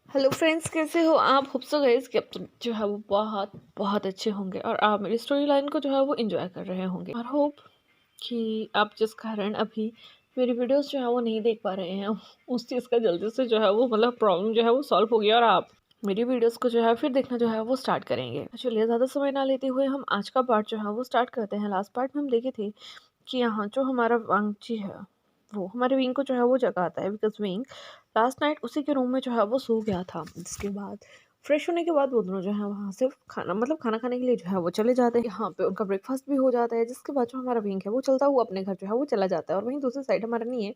Hello friends, कैसे हो आप? होप सो गाइस कि अब तो जो है वो बहुत बहुत अच्छे होंगे और आप मेरी स्टोरी लाइन को जो है वो एंजॉय कर रहे होंगे। और होप कि आप जिस कारण अभी मेरी वीडियोस जो है वो नहीं देख पा रहे हैं उस चीज़ का जल्दी से जो है वो प्रॉब्लम जो है वो सॉल्व हो गया और आप मेरी वीडियोस को जो है फिर देखना जो है वो स्टार्ट करेंगे। चलिए ज़्यादा समय ना लेते हुए हम आज का पार्ट जो है वो स्टार्ट करते हैं। लास्ट पार्ट में हम देखे थे कि यहाँ जो हमारा वांगची है वो हमारे विंग को जो है वो जगाता है, बिकॉज विंग लास्ट नाइट उसी के रूम में जो है वो सो गया था। जिसके बाद फ्रेश होने के बाद वो दोनों जो है वहाँ से खाना खाने के लिए जो है वो चले जाते हैं। यहाँ पे उनका ब्रेकफास्ट भी हो जाता है, जिसके बाद जो हमारा विंग है वो चलता हुआ अपने घर जो है वो चला जाता है। और वहीं दूसरी साइड हमारा नहीं है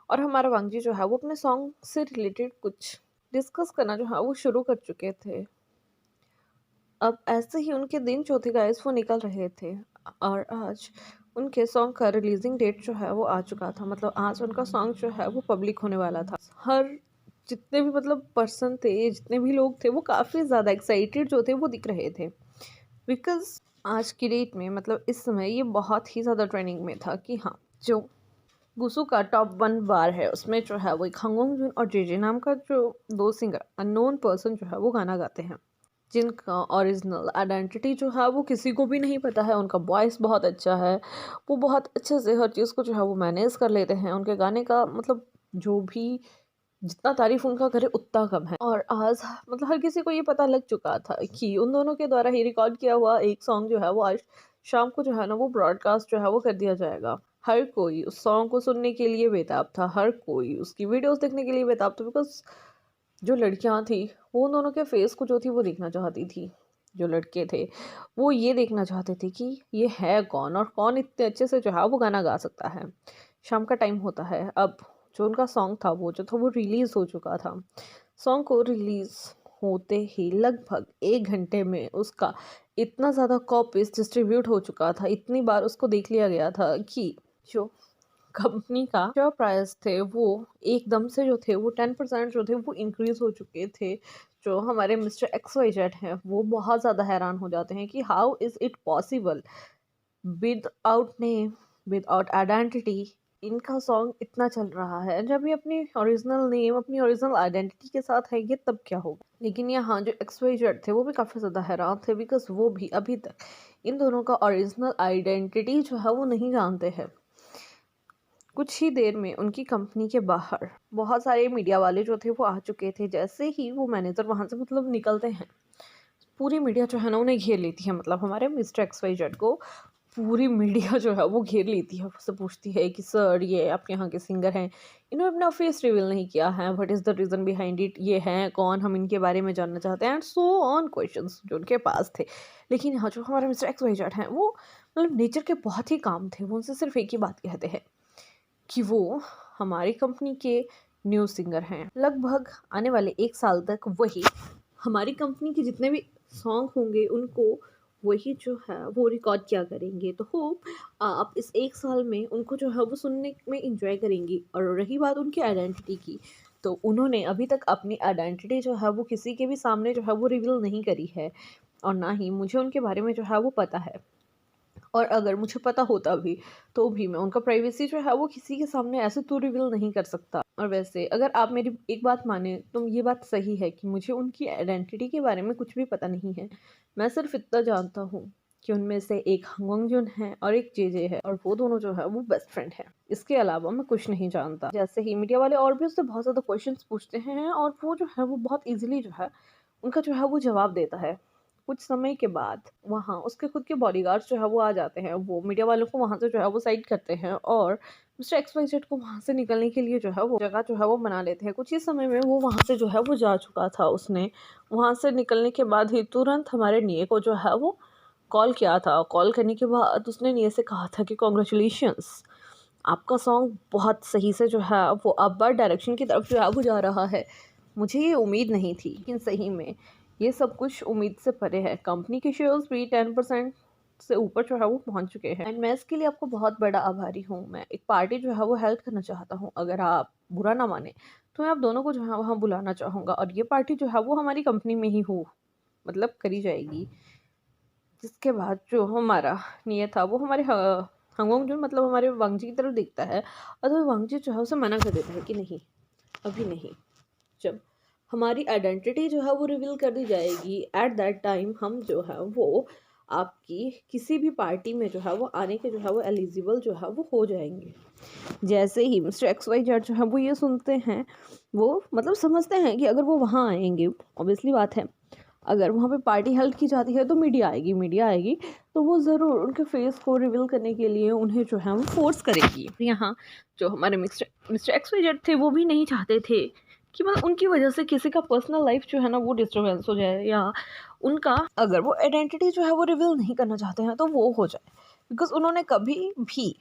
और हमारा वांगजी जो है वो अपने सॉन्ग से रिलेटेड कुछ डिस्कस करना जो है वो शुरू कर चुके थे। अब ऐसे ही उनके दिन जो थे गाइस वो निकल रहे थे और आज उनके सॉन्ग का रिलीजिंग डेट जो है वो आ चुका था। मतलब आज उनका सॉन्ग जो है वो पब्लिक होने वाला था। हर जितने भी पर्सन थे, जितने भी लोग थे, वो काफ़ी ज़्यादा एक्साइटेड जो थे वो दिख रहे थे। बिकॉज आज की डेट में इस समय ये बहुत ही ज़्यादा ट्रेंडिंग में था कि हाँ, जो गुसु का टॉप 1 बार है उसमें जो है वो एक हंगोंग जुन और जे नाम का जो दो सिंगर अननोन पर्सन जो है वो गाना गाते हैं, जिनका ओरिजिनल आइडेंटिटी जो है वो किसी को भी नहीं पता है। उनका वॉइस बहुत अच्छा है, वो बहुत अच्छे से हर चीज़ को जो है वो मैनेज कर लेते हैं। उनके गाने का जो भी जितना तारीफ उनका करे उतना कम है। और आज हर किसी को ये पता लग चुका था कि उन दोनों के द्वारा ही रिकॉर्ड किया हुआ एक सॉन्ग जो है वो आज शाम को जो है ना वो ब्रॉडकास्ट जो है वो कर दिया जाएगा। हर कोई उस सॉन्ग को सुनने के लिए बेताब था, हर कोई उसकी वीडियोस देखने के लिए बेताब था। बिकॉज जो लड़कियां थी वो उन दोनों के फेस को जो थी वो देखना चाहती थी, जो लड़के थे वो ये देखना चाहते थे कि ये है कौन और कौन इतने अच्छे से जो है वो गाना गा सकता है। शाम का टाइम होता है। अब जो उनका सॉन्ग था वो जो था वो रिलीज़ हो चुका था। सॉन्ग को रिलीज़ होते ही लगभग 1 घंटे में उसका इतना ज़्यादा कॉपीज डिस्ट्रीब्यूट हो चुका था, इतनी बार उसको देख लिया गया था कि जो कंपनी का जो प्राइस थे वो एकदम से जो थे वो 10% जो थे वो इंक्रीज हो चुके थे। जो हमारे मिस्टर XYZ हैं वो बहुत ज़्यादा हैरान हो जाते हैं कि how is it possible, without name, without identity इनका सॉन्ग इतना चल रहा है। जब ये अपनी ओरिजिनल नेम, अपनी ओरिजिनल आइडेंटिटी के साथ है ये तब क्या होगा। लेकिन यहाँ जो XYZ थे वो भी काफ़ी ज़्यादा हैरान थे, बिकॉज वो भी अभी तक इन दोनों का ओरिजिनल आइडेंटिटी जो है वो नहीं जानते हैं। कुछ ही देर में उनकी कंपनी के बाहर बहुत सारे मीडिया वाले जो थे वो आ चुके थे। जैसे ही वो मैनेजर वहाँ से निकलते हैं, पूरी मीडिया जो है ना उन्हें घेर लेती है। हमारे मिस्टर XYZ को पूरी मीडिया जो है वो घेर लेती है। उससे पूछती है कि सर, ये आप यहाँ के सिंगर हैं, इन्होंने अपना फेस रिवील नहीं किया है, what is the reason behind it, ये हैं कौन, हम इनके बारे में जानना चाहते हैं, एंड सो ऑन क्वेश्चंस जो उनके पास थे। लेकिन यहाँ जो हमारे मिस्टर XYZ हैं वो नेचर के बहुत ही काम थे। वो उनसे सिर्फ एक ही बात कहते हैं कि वो हमारी कंपनी के न्यू सिंगर हैं। लगभग आने वाले 1 साल तक वही हमारी कंपनी के जितने भी सॉन्ग होंगे उनको वही जो है वो रिकॉर्ड किया करेंगे। तो होप आप इस 1 साल में उनको जो है वो सुनने में इंजॉय करेंगी। और रही बात उनकी आइडेंटिटी की, तो उन्होंने अभी तक अपनी आइडेंटिटी जो है वो किसी के भी सामने जो है वो रिवील नहीं करी है, और ना ही मुझे उनके बारे में जो है वो पता है। और अगर मुझे पता होता भी तो भी मैं उनका प्राइवेसी जो है वो किसी के सामने ऐसे तो रिवील नहीं कर सकता। और वैसे अगर आप मेरी एक बात माने तो ये बात सही है कि मुझे उनकी आइडेंटिटी के बारे में कुछ भी पता नहीं है। मैं सिर्फ इतना जानता हूँ कि उनमें से एक हंगोंगजुन है और एक जेजे है, और वो दोनों जो है वो बेस्ट फ्रेंड है। इसके अलावा मैं कुछ नहीं जानता। जैसे ही मीडिया वाले और भी उससे बहुत ज़्यादा क्वेश्चंस पूछते हैं और वो जो है वो बहुत ईजिली जो है उनका जो है वो जवाब देता है। कुछ समय के बाद वहाँ उसके खुद के बॉडीगार्ड्स जो है वो आ जाते हैं। वो मीडिया वालों को वहाँ से जो है वो साइड करते हैं और मिस्टर XYZ को वहाँ से निकलने के लिए जो है वो जगह जो है वो बना लेते हैं। कुछ ही समय में वो वहाँ से जो है वो जा चुका था। उसने वहाँ से निकलने के बाद ही तुरंत हमारे निये को जो है वो कॉल किया था। कॉल करने के बाद उसने निये से कहा था कि कॉन्ग्रेचुलेशंस, आपका सॉन्ग बहुत सही से जो है वो अपवर्ड डायरेक्शन की तरफ जो है वो जा रहा है। मुझे ये उम्मीद नहीं थी, लेकिन सही में ये सब कुछ उम्मीद से परे है। कंपनी के शेयर्स भी 10% से ऊपर जो है वो पहुंच चुके हैं, एंड मैं इसके लिए आपको बहुत बड़ा आभारी हूँ। मैं एक पार्टी जो है वो हेल्प करना चाहता हूँ। अगर आप बुरा ना माने तो मैं आप दोनों को जो है वहाँ बुलाना चाहूँगा, और ये पार्टी जो है वो हमारी कंपनी में ही करी जाएगी। जिसके बाद जो हमारा नियत था वो हमारे हंगोंग जो हमारे वांगजी की तरफ देखता है, और तो वांगजी जो है उसे मना कर देता है कि नहीं, अभी नहीं। जब हमारी आइडेंटिटी जो है वो रिवील कर दी जाएगी। एट दैट टाइम हम जो है वो आपकी किसी भी पार्टी में जो है वो आने के जो है वो एलिजिबल जो है वो हो जाएंगे। जैसे ही मिस्टर एक्स वाई जेड जो है वो ये सुनते हैं, वो मतलब समझते हैं कि अगर वो वहाँ आएंगे, ऑब्वियसली बात है अगर वहाँ पे पार्टी हेल्ड की जाती है तो मीडिया आएगी तो वो ज़रूर उनके फेस को रिवील करने के लिए उन्हें जो है वो फोर्स करेगी। यहाँ जो हमारे मिस्टर एक्स वाई जेड थे वो भी नहीं चाहते थे कि मतलब उनकी वजह से किसी का पर्सनल लाइफ जो है ना वो डिस्टर्बेंस हो जाए, या उनका अगर वो आइडेंटिटी जो है वो रिवील नहीं करना चाहते हैं तो वो हो जाए। बिकॉज उन्होंने कभी भी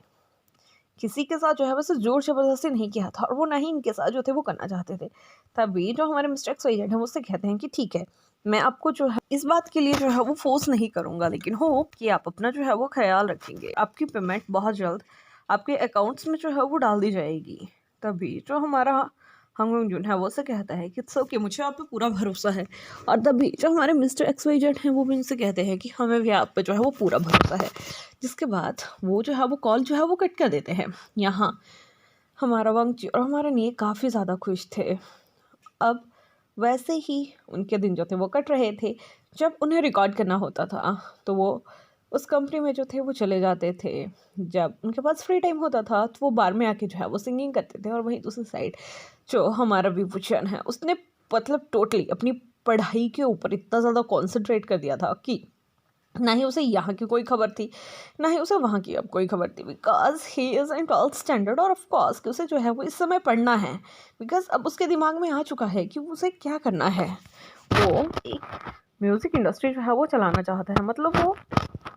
किसी के साथ जो है वैसे जोर ज़बरदस्ती नहीं किया था, और वो ना ही इनके साथ जो थे वो करना चाहते थे। तभी जो हमारे मिस्टर एक्स वाई जेड हैं उससे कहते हैं कि ठीक है, मैं आपको जो है इस बात के लिए जो है वो फोर्स नहीं करूँगा, लेकिन होप कि आप अपना जो है वो ख्याल रखेंगे। आपकी पेमेंट बहुत जल्द आपके अकाउंट्स में जो है वो डाल दी जाएगी। तभी जो हमारा हम जो है वो से कहता है कि इट्स ओके, मुझे आप पे पूरा भरोसा है। और तभी जो हमारे मिस्टर एक्स वाई जेड हैं वो भी इनसे कहते हैं कि हमें भी आप पे जो है वो पूरा भरोसा है। जिसके बाद वो जो है वो कॉल जो है वो कट कर देते हैं। यहाँ हमारा वंगची और हमारा नी काफ़ी ज़्यादा खुश थे। अब वैसे ही उनके दिन जो थे वो कट रहे थे। जब उन्हें रिकॉर्ड करना होता था तो वो उस कंपनी में जो थे वो चले जाते थे। जब उनके पास फ्री टाइम होता था तो वो बार में आके जो है वो सिंगिंग करते थे। और वहीं दूसरी साइड जो हमारा विभूषण है उसने मतलब टोटली अपनी पढ़ाई के ऊपर इतना ज़्यादा कॉन्सेंट्रेट कर दिया था कि ना ही उसे यहाँ की कोई खबर थी, ना ही उसे वहाँ की अब कोई खबर थी। Because he is in 12th standard, और ऑफ कोर्स कि उसे जो है वो इस समय पढ़ना है। बिकॉज अब उसके दिमाग में आ चुका है कि उसे क्या करना है। वो एक म्यूज़िक इंडस्ट्री जो है वो चलाना चाहता है, मतलब वो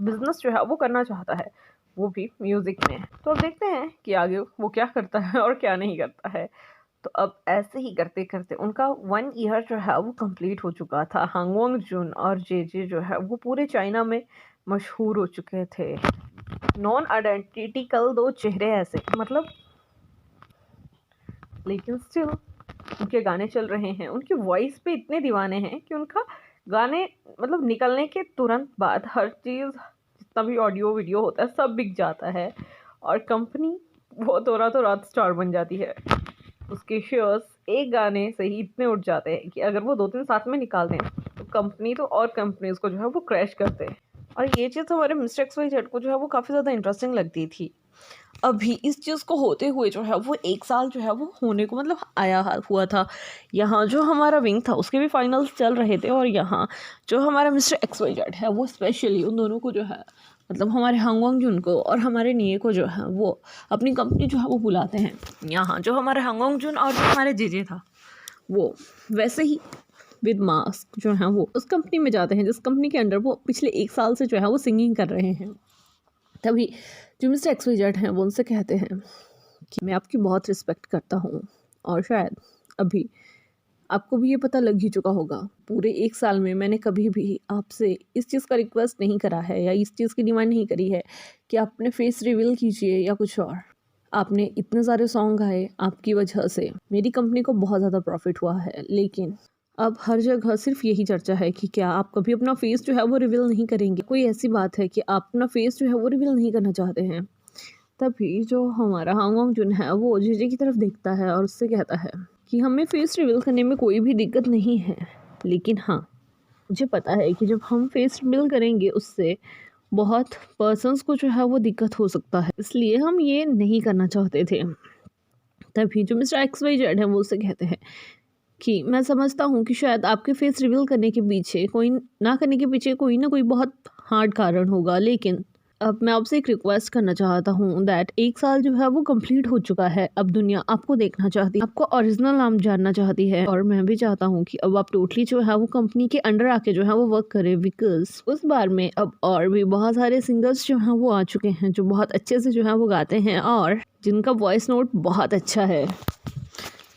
बिजनेस जो है वो करना चाहता है, वो भी म्यूज़िक में। तो अब देखते हैं कि आगे वो क्या करता है और क्या नहीं करता है। तो अब ऐसे ही करते करते उनका 1 ईयर जो है वो कंप्लीट हो चुका था। हांगवॉन्ग जून और जे जो है वो पूरे चाइना में मशहूर हो चुके थे। नॉन आइडेंटिटिकल दो चेहरे ऐसे, मतलब लेकिन स्टिल उनके गाने चल रहे हैं। उनकी वॉइस पे इतने दीवाने हैं कि उनका गाने मतलब निकलने के तुरंत बाद हर चीज़, जितना भी ऑडियो वीडियो होता है सब बिक जाता है। और कंपनी वो तो रात स्टार बन जाती है। उसके शेयर्स एक गाने से ही इतने उठ जाते हैं कि अगर वो 2-3 साथ में निकाल दें तो कंपनी तो और कंपनीज को जो है वो क्रैश करते हैं। और ये चीज़ तो हमारे मिस्टर एक्स वाई जेड को जो है वो काफ़ी ज़्यादा इंटरेस्टिंग लगती थी। अभी इस चीज़ को होते हुए जो है वो 1 साल जो है वो होने को मतलब आया हुआ था। यहाँ जो हमारा विंग था उसके भी फाइनल्स चल रहे थे, और यहाँ जो हमारा मिस्टर एक्स वाई जेड है वो स्पेशली उन दोनों को जो है मतलब हमारे हांगवॉन्ग जून को और हमारे निये को जो है वो अपनी कंपनी जो है वो बुलाते हैं। यहाँ जो हमारे हांगवॉन्ग जून और जो हमारे जे था वो वैसे ही विद मास्क जो है वो उस कंपनी में जाते हैं जिस कंपनी के अंडर वो पिछले 1 साल से जो है वो सिंगिंग कर रहे हैं। तभी जो मिस्टर एक्स वाई जेड हैं वो उनसे कहते हैं कि मैं आपकी बहुत रिस्पेक्ट करता हूँ, और शायद अभी आपको भी ये पता लग ही चुका होगा, पूरे 1 साल में मैंने कभी भी आपसे इस चीज़ का रिक्वेस्ट नहीं करा है या इस चीज़ की डिमांड नहीं करी है कि आप अपने फेस रिवील कीजिए या कुछ और। आपने इतने सारे सॉन्ग गाए, आपकी वजह से मेरी कंपनी को बहुत ज़्यादा प्रॉफिट हुआ है, लेकिन अब हर जगह सिर्फ यही चर्चा है कि क्या आप कभी अपना फेस जो है वो रिवील नहीं करेंगे। कोई ऐसी बात है कि आप अपना फेस जो है वो रिवील नहीं करना चाहते हैं। तभी जो हमारा हांगवॉन्ग जून है वो जे की तरफ देखता है और उससे कहता है कि हमें फेस रिवील करने में कोई भी दिक्कत नहीं है, लेकिन हाँ मुझे पता है कि जब हम फेस रिवील करेंगे उससे बहुत पर्सन्स को जो है वो दिक्कत हो सकता है, इसलिए हम ये नहीं करना चाहते थे। तभी जो मिस्टर एक्स वाई जेड है वो उससे कहते हैं कि मैं समझता हूँ कि शायद आपके फेस रिवील करने के पीछे कोई ना करने के पीछे कोई ना कोई बहुत हार्ड कारण होगा, लेकिन अब मैं आपसे एक रिक्वेस्ट करना चाहता हूँ दैट 1 साल जो है वो कंप्लीट हो चुका है। अब दुनिया आपको देखना चाहती है, आपको ओरिजिनल नाम जानना चाहती है, और मैं भी चाहता हूँ कि अब आप टोटली जो है वो कंपनी के अंडर आके जो है वो वर्क करें। बिकॉज उस बार में अब और भी बहुत सारे सिंगर्स जो हैं वो आ चुके हैं जो बहुत अच्छे से जो है वो गाते हैं और जिनका वॉइस नोट बहुत अच्छा है।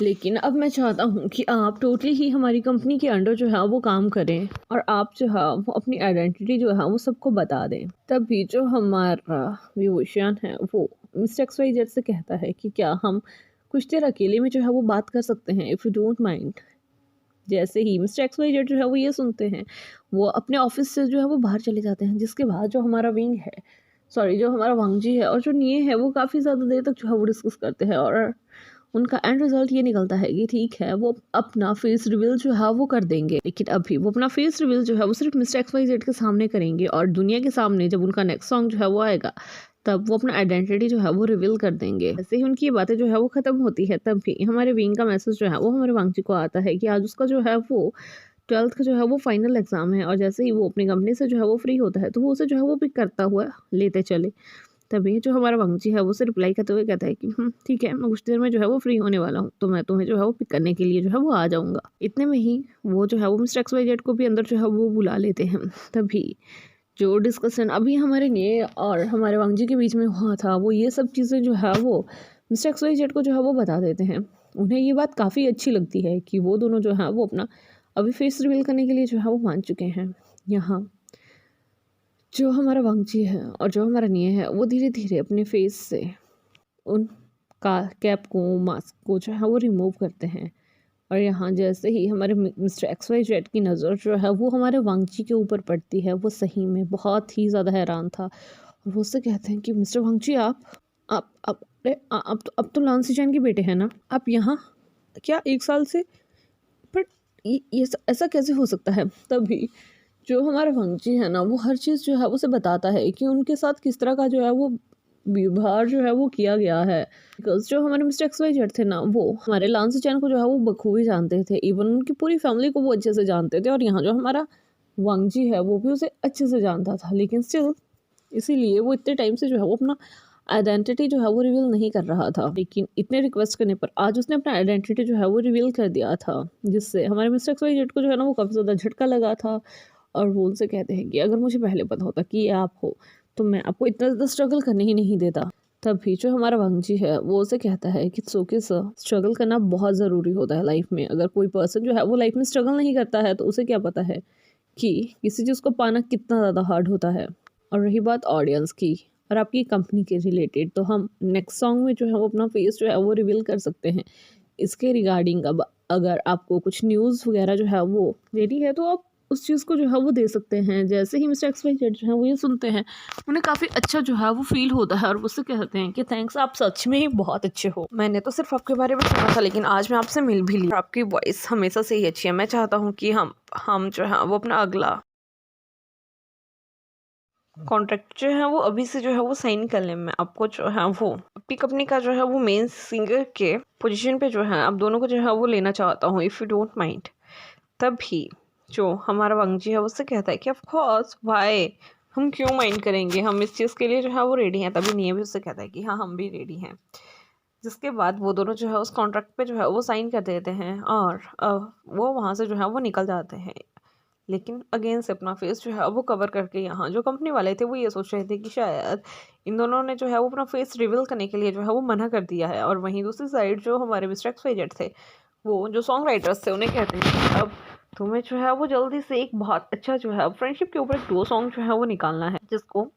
लेकिन अब मैं चाहता हूँ कि आप टोटली ही हमारी कंपनी के अंडर जो है वो काम करें और आप जो है वो अपनी आइडेंटिटी जो है वो सबको बता दें। तभी जो हमारा विभूषण है वो मिस्टर एक्स वाई जेड से कहता है कि क्या हम कुछ देर अकेले में जो है वो बात कर सकते हैं, इफ़ यू डोंट माइंड। जैसे ही मिस्टर एक्स वाई जेड जो है वो ये सुनते हैं वो अपने ऑफिस से जो है वो बाहर चले जाते हैं। जिसके बाद जो हमारा विंग है, सॉरी जो हमारा वांगजी है और जो निये है वो काफ़ी ज़्यादा देर तक जो है वो डिस्कस करते हैं और उनका एंड रिजल्ट ये निकलता है कि ठीक है वो अपना फेस रिवील जो है वो कर देंगे, लेकिन अभी वो अपना फेस रिवील जो है वो सिर्फ मिस्टर XYZ के सामने करेंगे और दुनिया के सामने जब उनका नेक्स्ट सॉन्ग जो है वो आएगा तब वो अपना आइडेंटिटी जो है वो रिवील कर देंगे। जैसे ही उनकी ये बातें जो है वो खत्म होती है तब भी हमारे विंग का मैसेज जो है वो हमारे वांगजी को आता है कि आज उसका जो है वो 12th का जो है वो फाइनल एग्जाम है और जैसे ही वो अपनी कंपनी से जो है वो फ्री होता है तो वो उसे जो है वो पिक करता हुआ लेते चले। तभी जो हमारा वांगजी है वो उसे रिप्लाई करते हुए कहता है कि ठीक है, मैं कुछ देर में जो है वो फ्री होने वाला हूँ, तो मैं तुम्हें जो है वो पिक करने के लिए जो है वो आ जाऊँगा। इतने में ही वो जो है वो मिस्टर XYZ को भी अंदर जो है वो बुला लेते हैं। तभी जो डिस्कशन अभी हमारे लिए और हमारे वांगजी के बीच में हुआ था वो ये सब चीज़ें जो है वो मिस्टर XYZ को जो है वो बता देते हैं। उन्हें ये बात काफ़ी अच्छी लगती है कि वो दोनों जो है वो अपना अभी फेस रिवील करने के लिए जो है वो मान चुके हैं। यहाँ जो हमारा वांगजी है और जो हमारा निये है वो धीरे धीरे अपने फेस से उन का कैप को, मास्क को जो है वो रिमूव करते हैं और यहाँ जैसे ही हमारे मिस्टर XYZ की नज़र जो है वो हमारे वांगजी के ऊपर पड़ती है, वो सही में बहुत ही ज़्यादा हैरान था और वो उससे कहते हैं कि मिस्टर वांगजी आप अरे अब तो लांसी चैन के बेटे हैं ना, आप यहाँ क्या 1 साल से, बट ये ऐसा कैसे हो सकता है। तभी जो हमारा वांगजी है ना वो हर चीज़ जो है उसे बताता है कि उनके साथ किस तरह का जो है वो व्यवहार जो है वो किया गया है। बिकॉज जो हमारे मिस्टर XYZ थे ना वो हमारे लांसी चैन को जो है वो बखूबी जानते थे, इवन उनकी पूरी फैमिली को वो अच्छे से जानते थे और यहाँ जो हमारा वांगजी है वो भी उसे अच्छे से जानता था, लेकिन स्टिल इसीलिए वो इतने टाइम से जो है वो अपना आइडेंटिटी जो है वो रिवील नहीं कर रहा था। लेकिन इतने रिक्वेस्ट करने पर आज उसने अपना आइडेंटिटी जो है वो रिवील कर दिया था, जिससे हमारे मिस्टर XYZ को जो है ना वो काफ़ी ज़्यादा झटका लगा था और वो उनसे कहते हैं कि अगर मुझे पहले पता होता कि ये आप हो तो मैं आपको इतना ज़्यादा स्ट्रगल करने ही नहीं देता। तभी जो हमारा वांगजी है वो उसे कहता है कि ओके सर, स्ट्रगल करना बहुत ज़रूरी होता है लाइफ में। अगर कोई पर्सन जो है वो लाइफ में स्ट्रगल नहीं करता है तो उसे क्या पता है कि किसी चीज़ को पाना कितना ज़्यादा हार्ड होता है। और रही बात ऑडियंस की और आपकी कंपनी के रिलेटेड, तो हम नेक्स्ट सॉन्ग में जो है वो अपना फेस जो है वो रिवील कर सकते हैं। इसके रिगार्डिंग अब अगर आपको कुछ न्यूज़ वगैरह जो है वो लेनी है तो आप उस चीज़ को जो है वो दे सकते हैं। जैसे ही मिस्टर XYZ जो है वो ये सुनते हैं उन्हें काफ़ी अच्छा जो है वो फील होता है और उससे कहते हैं कि थैंक्स, आप सच में ही बहुत अच्छे हो। मैंने तो सिर्फ आपके बारे में सुना था लेकिन आज मैं आपसे मिल भी ली। आपकी वॉइस हमेशा से ही अच्छी है। मैं चाहता हूँ कि हम जो है वो अपना अगला कॉन्ट्रैक्ट जो है वो अभी से जो है वो साइन कर लें। मैं आपको जो है वो अपनी कंपनी का जो है वो मेन सिंगर के पोजीशन पे जो है आप दोनों को जो है वो लेना चाहता हूँ, इफ़ यू डोंट माइंड। तभी जो हमारा वांगजी है उससे कहता है कि ऑफ कोर्स, वाई, हम क्यों माइंड करेंगे, हम इस चीज़ के लिए जो है वो रेडी हैं। तभी निये भी उससे कहता है कि हाँ, हम भी रेडी हैं। जिसके बाद वो दोनों जो है उस कॉन्ट्रैक्ट पे जो है वो साइन कर देते हैं और वो वहाँ से जो है वो निकल जाते हैं। लेकिन अगेन से अपना फेस जो है वो कवर करके यहाँ जो कंपनी वाले थे वो ये सोच रहे थे कि शायद इन दोनों ने जो है वो अपना फेस रिवील करने के लिए जो है वो मना कर दिया है। और वहीं दूसरी साइड जो हमारे मिस्टर XYZ थे, वो जो सॉन्ग राइटर्स थे, उन्हें कहते हैं कि अब तुम्हें जो है वो जल्दी से एक बहुत अच्छा जो है फ्रेंडशिप के ऊपर 2 सॉन्ग जो है वो निकालना है, जिसको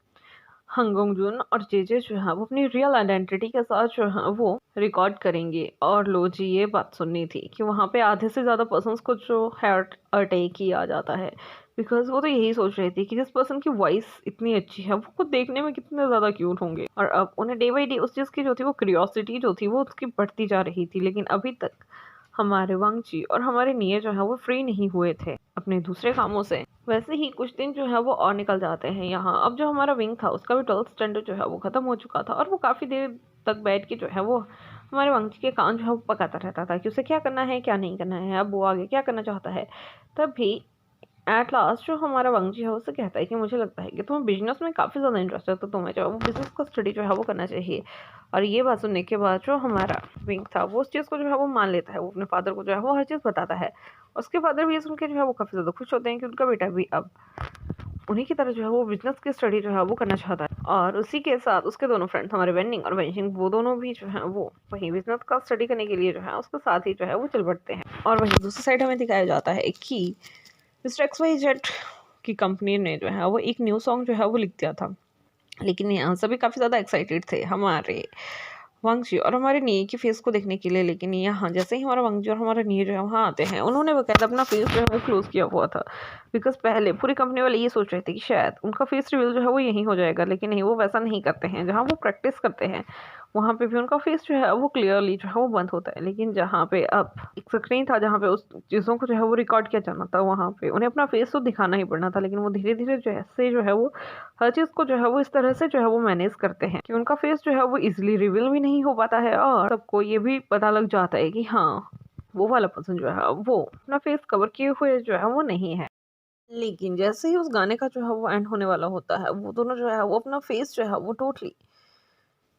हंगोंगजुन और जेजे जो है वो अपनी रियल आइडेंटिटी के साथ जो है वो रिकॉर्ड करेंगे। और लो जी, ये बात सुननी थी कि वहाँ पे आधे से ज़्यादा पर्सन्स को जो हार्ट अटैक किया जाता है, बिकॉज वो तो यही सोच रहे थे कि जिस पर्सन की वॉइस इतनी अच्छी है वो खुद देखने में कितने ज़्यादा क्यूट होंगे। और अब उन्हें डे बाई डे उस चीज़ की जो थी वो क्यूरियोसिटी जो थी वो उसकी बढ़ती जा रही थी। लेकिन अभी तक हमारे वांगजी और हमारे निये जो है वो फ्री नहीं हुए थे अपने दूसरे कामों से। वैसे ही कुछ दिन जो है वो और निकल जाते हैं। यहाँ अब जो हमारा विंग था उसका भी 12th स्टैंडर्ड जो है वो ख़त्म हो चुका था और वो काफ़ी देर तक बैठ के जो है वो हमारे वांगजी के कान जो है वो पकाता रहता था कि उसे क्या करना है क्या नहीं करना है, अब वो आगे क्या करना चाहता है। तभी एट लास्ट जो हमारा वांगजी है उससे कहता है कि मुझे लगता है कि तुम्हें बिजनेस में काफ़ी ज़्यादा इंटरेस्ट है, तो तुम्हें जो है वो बिजनेस का स्टडी जो है वो करना चाहिए। और ये बात सुनने के बाद जो हमारा विंग था वो उस चीज़ को जो है वो मान लेता है। वो अपने फादर को जो है वो हर चीज़ बताता है। उसके फादर भी ये सुन के जो है वो काफ़ी ज़्यादा खुश होते हैं कि उनका बेटा भी अब उन्हीं की तरह जो है वो बिजनेस की स्टडी जो है वो करना चाहता है। और उसी के साथ उसके दोनों फ्रेंड्स हमारे वेनिंग और वेंशिंग, वो दोनों भी जो है वो वहीं बिजनेस का स्टडी करने के लिए जो है उसके साथ ही जो है वो चल पड़ते हैं। और वहीं दूसरी साइड हमें दिखाया जाता है कि मिस्टर XYZ की कंपनी ने जो है वो एक न्यू सॉन्ग जो है वो लिख दिया था। लेकिन यहाँ सभी काफ़ी ज़्यादा एक्साइटेड थे हमारे वांगजी और हमारे निये की फेस को देखने के लिए। लेकिन यहाँ जैसे ही हमारा वांगजी और हमारा निये जो है वहाँ आते हैं, उन्होंने बकायदा अपना फेस जो है वो क्लोज किया हुआ था। बिकॉज पहले पूरी कंपनी वाले ये सोच रहे थे कि शायद उनका फेस रिवील जो है वो यहीं हो जाएगा, लेकिन नहीं, वो वैसा नहीं करते हैं। जहाँ वो प्रैक्टिस करते हैं वहाँ पे भी उनका फेस जो है वो क्लियरली जो है वो बंद होता है। लेकिन जहाँ पे अब एक स्क्रीन था जहाँ पे उस चीज़ों को जो है वो रिकॉर्ड किया जाना था, वहाँ पे उन्हें अपना फेस तो दिखाना ही पड़ना था। लेकिन वो धीरे धीरे जैसे जो है वो हर चीज़ को जो है वो इस तरह से जो है वो मैनेज करते हैं कि उनका फेस जो है वो इजीली रिवील भी नहीं हो पाता है और सबको ये भी पता लग जाता है कि हाँ, वो वाला पर्सन जो है वो अपना फेस कवर किए हुए जो है वो नहीं है। लेकिन जैसे ही उस गाने का जो है वो एंड होने वाला होता है, वो दोनों जो है वो अपना फेस जो है वो टोटली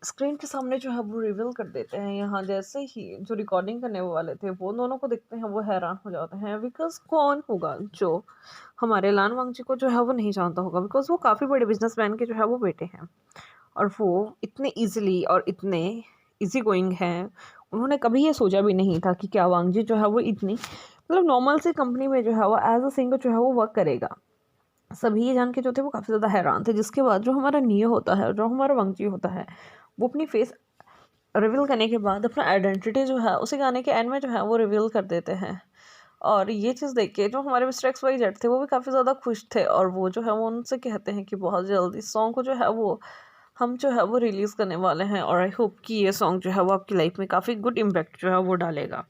स्क्रीन के सामने जो है वो रिवील कर देते हैं। यहाँ जैसे ही जो रिकॉर्डिंग करने वाले थे वो दोनों को देखते हैं, वो हैरान हो जाते हैं। बिकॉज कौन होगा जो हमारे लान वांगची को जो है वो नहीं जानता होगा, बिकॉज वो काफ़ी बड़े बिजनेसमैन के जो है वो बेटे हैं और वो इतने ईजिली और इतने इजी गोइंग हैं। उन्होंने कभी ये सोचा भी नहीं था कि क्या वांगजी जो है वो इतनी मतलब नॉर्मल सी कंपनी में जो है वो एज अ सिंगर जो है वो वर्क करेगा। सभी ये जान के जो थे वो काफ़ी ज़्यादा हैरान थे। जिसके बाद जो हमारा नियो होता है, जो हमारा वांगजी होता है, वो अपनी फेस रिवील करने के बाद अपना आइडेंटिटी जो है उसी गाने के एंड में जो है वो रिवील कर देते हैं। और ये चीज़ देख के जो हमारे मिस्टर एक्स वाई जेड थे वो भी काफ़ी ज़्यादा खुश थे और वो जो है वो उनसे कहते हैं कि बहुत जल्दी सॉन्ग को जो है वो हम जो है वो रिलीज़ करने वाले हैं और आई होप कि ये सॉन्ग जो है वो आपकी लाइफ में काफ़ी गुड इम्पैक्ट जो है वो डालेगा।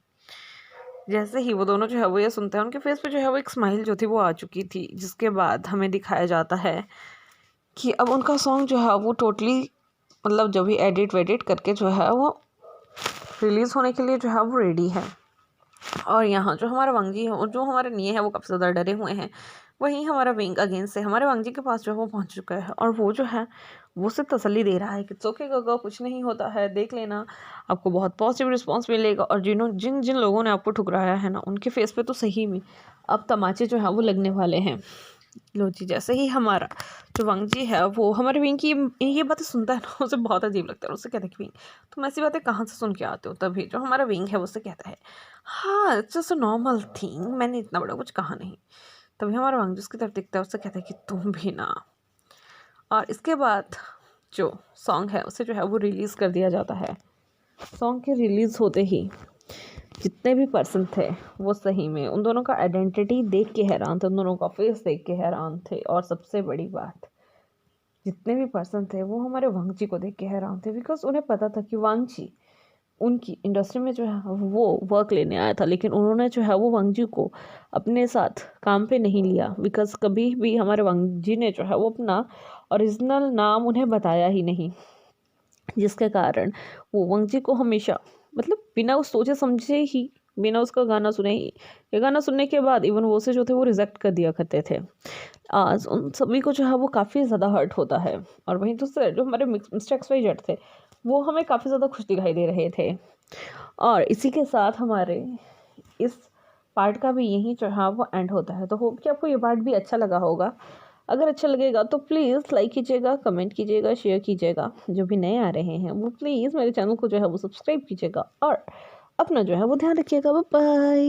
जैसे ही वो दोनों जो है वो ये सुनते हैं, उनके फेस पे जो है वो एक स्माइल जो थी वो आ चुकी थी। जिसके बाद हमें दिखाया जाता है कि अब उनका सॉन्ग जो है वो टोटली मतलब जो भी एडिट वेडिट करके जो है वो रिलीज़ होने के लिए जो है वो रेडी है। और यहाँ जो हमारा वांगजी है और जो हमारे निये हैं वो काफ़ी ज़्यादा डरे हुए हैं। वहीं हमारा विंग अगेंस्ट से हमारे वांगजी के पास जो है वो पहुँच चुका है और वो जो है वो सिर्फ तसल्ली दे रहा है कि इट्स ओके गगा, कुछ नहीं होता है, देख लेना, आपको बहुत पॉजिटिव रिस्पॉन्स मिलेगा। और जिन जिन लोगों ने आपको ठुकराया है ना, उनके फेस पे तो सही में अब तमाचे जो है वो लगने वाले हैं। लो जी, जैसे ही हमारा जो वांगजी है वो हमारे विंग की ये बातें सुनता है ना, उसे बहुत अजीब लगता है। उससे कहता है कि विंग तुम ऐसी बातें कहाँ से सुन के आते हो। तभी जो हमारा विंग है उससे कहता है हाँ it's just a normal thing, मैंने इतना बड़ा कुछ कहा नहीं। तभी हमारा वांगजी उसकी तरफ दिखता है, उससे कहता है कि तुम भी ना। और इसके बाद जो सॉन्ग है उसे जो है वो रिलीज़ कर दिया जाता है। सॉन्ग के रिलीज़ होते ही जितने भी पर्सन थे वो सही में उन दोनों का आइडेंटिटी देख के हैरान थे, उन दोनों का फेस देख के हैरान थे। और सबसे बड़ी बात, जितने भी पर्सन थे वो हमारे वांगजी को देख के हैरान थे। बिकॉज उन्हें पता था कि वांगजी उनकी इंडस्ट्री में जो है वो वर्क लेने आया था, लेकिन उन्होंने जो है वो वांगजी को अपने साथ काम पे नहीं लिया। बिकॉज कभी भी हमारे वांगजी ने जो है वो अपना ओरिजिनल नाम उन्हें बताया ही नहीं, जिसके कारण वो वांगजी को हमेशा मतलब बिना उस सोचे समझे ही, बिना उसका गाना सुने ही, ये गाना सुनने के बाद इवन वो से जो थे वो रिजेक्ट कर दिया करते थे। आज उन सभी को जो है वो काफ़ी ज़्यादा हर्ट होता है। और वहीं दूसरे जो हमारे मिस्टर एक्स वाई जेड थे वो हमें काफ़ी ज़्यादा खुश दिखाई दे रहे थे। और इसी के साथ हमारे इस पार्ट का भी यही जो है वो एंड होता है। तो होप कि आपको ये पार्ट भी अच्छा लगा होगा। अगर अच्छा लगेगा तो प्लीज़ लाइक कीजिएगा, कमेंट कीजिएगा, शेयर कीजिएगा। जो भी नए आ रहे हैं वो प्लीज़ मेरे चैनल को जो है वो सब्सक्राइब कीजिएगा और अपना जो है वो ध्यान रखिएगा। Bye bye.